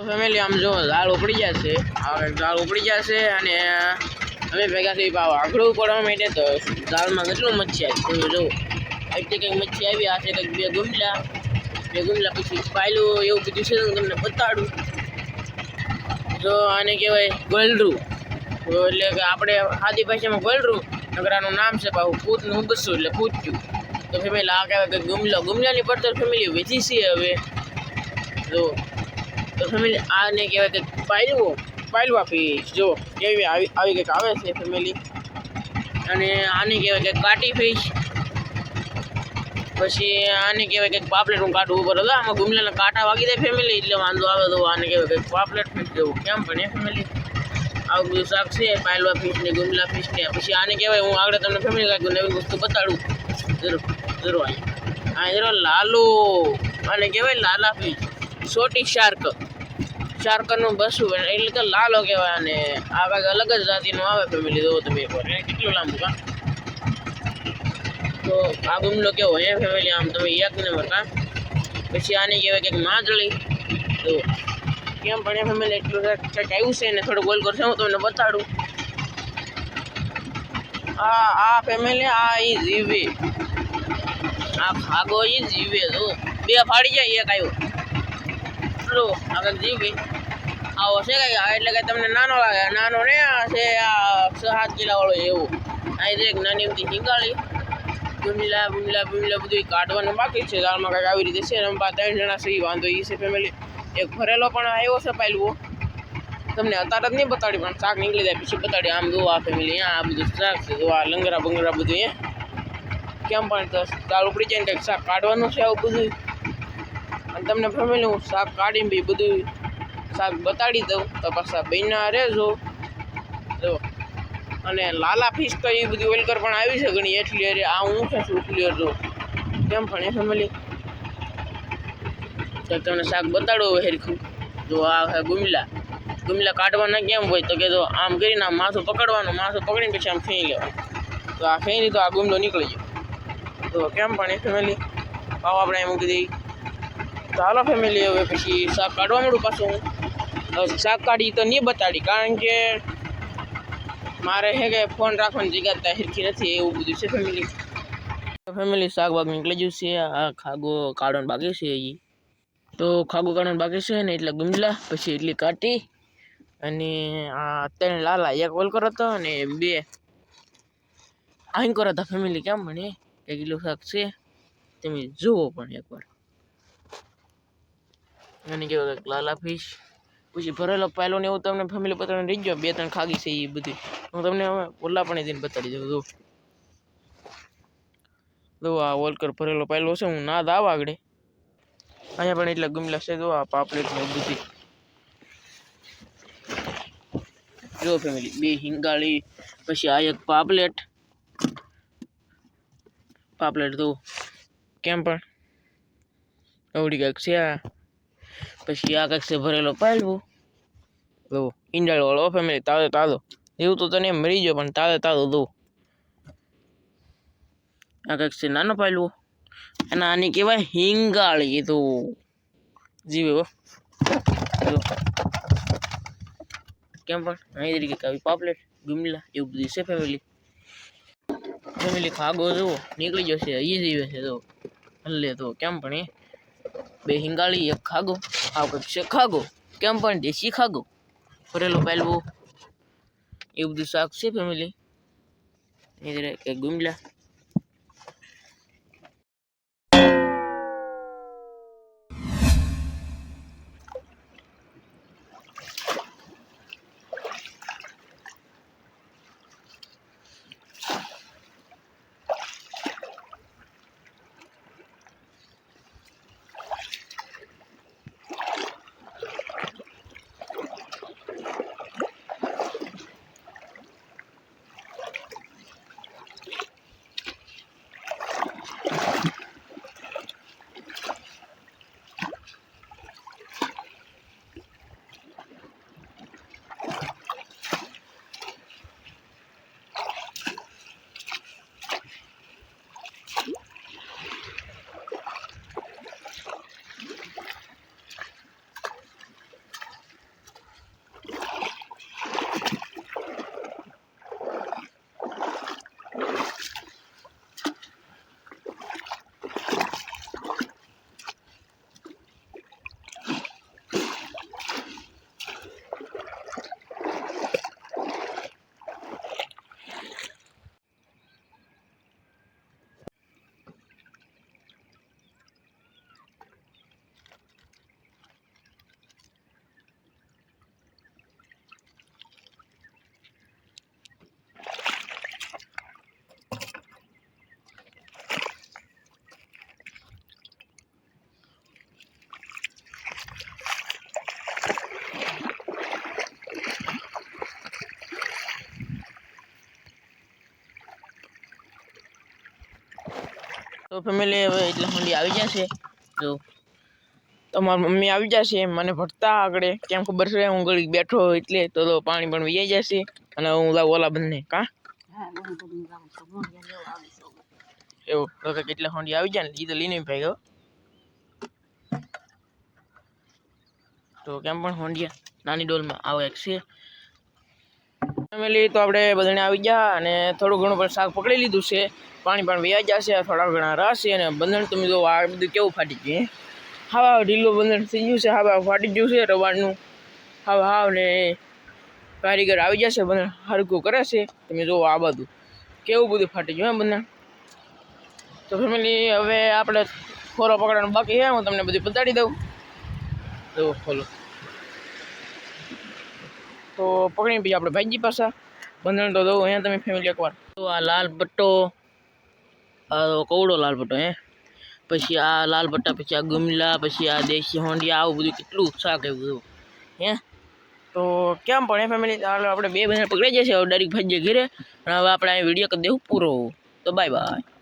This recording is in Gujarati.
ફેમિલી આમ જો દાળ ઉપડી જશે, દાળ ઉપડી જશે અને અમે ભેગા થઈ આગળ પડવા માંડે તો દાળમાં કેટલું મચ્છી આવી જો એટલી કંઈક મચ્છી આવી. આ છે કંઈક બે ગુમલા પછી પાયલું એવું બધું છે હું તમને બતાડું. જો આને કહેવાય ગોલરું, એટલે કે આપણે આદિ ભાષામાં ગોલરું, નગર આનું નામ છે પાછું પૂતનું બસું એટલે પૂત્યું. તો ફેમિલી આ કહેવાય કે ગુમલાની પડતર ફેમિલી વેચી છે હવે. જો તો ફેમિલી આને કહેવાય કે પાયલવા ફિશ. જો કેવી આવી કંઈક આવે છે ફેમિલી. અને આને કહેવાય કે કાટી ફિશ. પછી આને કહેવાય કે પાપલેટ હું કાઢું ઉપર હતો આમાં ગુમલાના કાંટા વાગી જાય ફેમિલી એટલે વાંધો આવે. તો આને કહેવાય કે પાપલેટ ફિશ જેવું કેમ પણ એ ફેમિલી આવું બધું શાક છે પાયલવા ફિશને ગુમલા ફિશને. પછી આને કહેવાય હું આગળ તમને ફેમિલી કાંઈક નવી વસ્તુ બતાડું જરૂર આ જરો લાલો. આને કહેવાય લાલા ફિશ, છોટી શાર્કરનું બસું એટલે કે લાલો કહેવાય. અને આ કાંઈક અલગ જ જાતિનું આવે ફેમિલી. જો તમે એકવાર કેટલું લાંબુ કાં. તો આ ગુમલો કેવો હે ફેમિલી આમ તમે એક નંબર કાં. પછી આને કહેવાય કંઈક માછલી. તો કેમ પણ એ ફેમિલી એટલું કંઈક આવ્યું છે ને થોડું ગોલ કરશે હું તમને બતાડું. આ ફેમિલી આ ઈ જીવે, આ ખાગો ઈ જીવે. તો બે ફાડી જાય એક આવ્યો લો આ કંઈક જીવે આવો છે કંઈક. એટલે કે તમને નાનો લાગે, નાનો ને આ છે આ 6-7 કિલા વાળો એવું. આ એક નાની એમથી હિંગાળી ગુમલા બધું કાઢવાનું બાકી છે. દાળમાં કંઈક આવી રીતે છે. અમે 3 જણા છે વાંધો એ છે ફેમિલી. એક ભરેલો પણ આવ્યો છે પાયલવો, તમને અત્યારે જ નહીં બતાડી પણ શાક નીકળી જાય પછી બતાડી. આમ જો આ ફેમિલી આ બધું શાક છે. જો આ લંગરા બંગરા બધું કેમ પણ દાળ ઉપડી જાય ને કંઈક શાક કાઢવાનું છે આવું બધું. અને તમને ફેમિલી હું શાક કાઢીને બી બધું શાક બતાડી દઉં તો પાછા બન્યા રહેજો. જો અને લાલા ફિશ તો એ બધી વેલકર પણ આવી છે ઘણી એટલી અરે આ હું છે શું ક્લિયર. જો કેમ પણ એ ફેમિલી તો તમને શાક બતાડો હેરખું. જો આ ગુમલા કાઢવાના કેમ હોય તો કે જો આમ કરીને આમ માથું પકડવાનું, માથું પકડીને પછી આમ ફેંઈ લેવાનું. તો આ ફેંઈ તો આ ગુમલો નીકળી ગયો. તો કેમ પણ એ ફેમિલી પાવ આપણે એમ મૂકી દઈ. તો હાલો ફેમિલી હવે પછી શાક કાઢવા મળું પાછું હું. શાક કાઢી તો નહીં બતાડી કારણ કે મારે હે કે ફોન રાખવાની જગ્યા હિરખી નથી એવું બધું છે ફેમિલી. શાક બાગ નીકળી ગયું છે. આ ખાગો કાઢવાનું બાકી છે એ. તો ખાગો કાઢવાનું બાકી છે ને એટલે ગુમલા પછી એટલી કાટી અને આ 3 લાલા, એક વલકર હતો અને 2 આંકર હતા ફેમિલી. કેમ પણ 1 કિલો શાક છે તમે જુઓ પણ એકવાર. અને કેવું લાલા ફિશ પછી ભરેલો પાયલો ને એવું તમને ફેમિલી બતાવીને રહી ગયો. 2-3 ખાગી છે એ બધી હું તમને હવે ઓલા પણ દઈને બતાડી દઉં. જો આ વોલકર ભરેલો પાયલો છે હું ના દાવ આગળ. અહીંયા પણ એટલા ગુમલા છે. જો આ પાપલેટ ને બધી જો ફેમિલી 2 હિંગાળી પછી આ એક પાપલેટ તો કેમ પણ અવડી કાંઈક છે. પછી આ કંઈક છે ભરેલો પાયલો. જો ઈંડાળ વાળો ફેમિલી તાજો એવું તો તને મરી ગયો પણ તાજો દો. આ કંઈક છે નાનો પાયલો અને આની કહેવાય હિંગાળી. તો જીવે હો કેમ પણ અહીં તરીકે આવી પાપલેટ ગુમલા એવું બધું છે ફેમિલી. ખાગો જુઓ નીકળી જશે એ જીવે છે. તો હલ્લે તો કેમ પણ 2 હિંગાળી 1 ખાગો. આ કંઈક છે ખાગો કેમ પણ દેશી ખાગો ભરેલો પાયલવો એવું બધું શાક છે ફેમિલી. એ ગુમલા તો ફેમિલી હવે એટલે હોંડી આવી જશે જો તમારી મમ્મી આવી જશે મને ભરતા આગળ કેમ ખબર છે હું ગળી બેઠો એટલે તો પાણી પણ વહી જશે અને હું ઓલા બંને કા એવું તો કેટલા હોંડી આવી જાય ને એ તો લઈને ભાઈ ગયો તો કેમ પણ હોંડિયા નાની ડોલમાં આવો એક છે ફેમિલી તો આપણે બધાને આવી ગયા અને થોડું ઘણું પણ શાક પકડી લીધું છે પાણી પણ વ્યાજ જશે થોડા ઘણા રસ છે અને બંધણ તમે જો આ બધું કેવું ફાટી ગયું હાવ ઢીલું બંધણ થઈ ગયું છે હાવ ફાટી ગયું છે રવાડનું હાવ ને કારીગર આવી જશે બંધણ હરકું કરે છે તમે જો આ બધું કેવું બધું ફાટી ગયું બંધણ તો ફેમિલી હવે આપણે ખોરો પકડવાનું બાકી છે હું તમને બધું બતાડી દઉં તો ખોલો તો પકડીને પછી આપણે ભાઈજી પાછા બંધણ તો દઉં અહીંયા તમે ફેમિલી એકવાર તો આ લાલ પટ્ટો કવડો લાલ પટ્ટો પછી આ લાલ પટ્ટા પછી આ ગમલા પછી આ દેશી હોંડિયા આવું બધું કેટલું શાક એવું બધું તો કેમ પણ ફેમિલી આપણે બે બંને પકડાઈ જશે હવે ડાયરેક્ટ ભાઈ ઘેરે અને હવે આપણે આ વિડીયો કરી દેવું પૂરો તો બાય બાય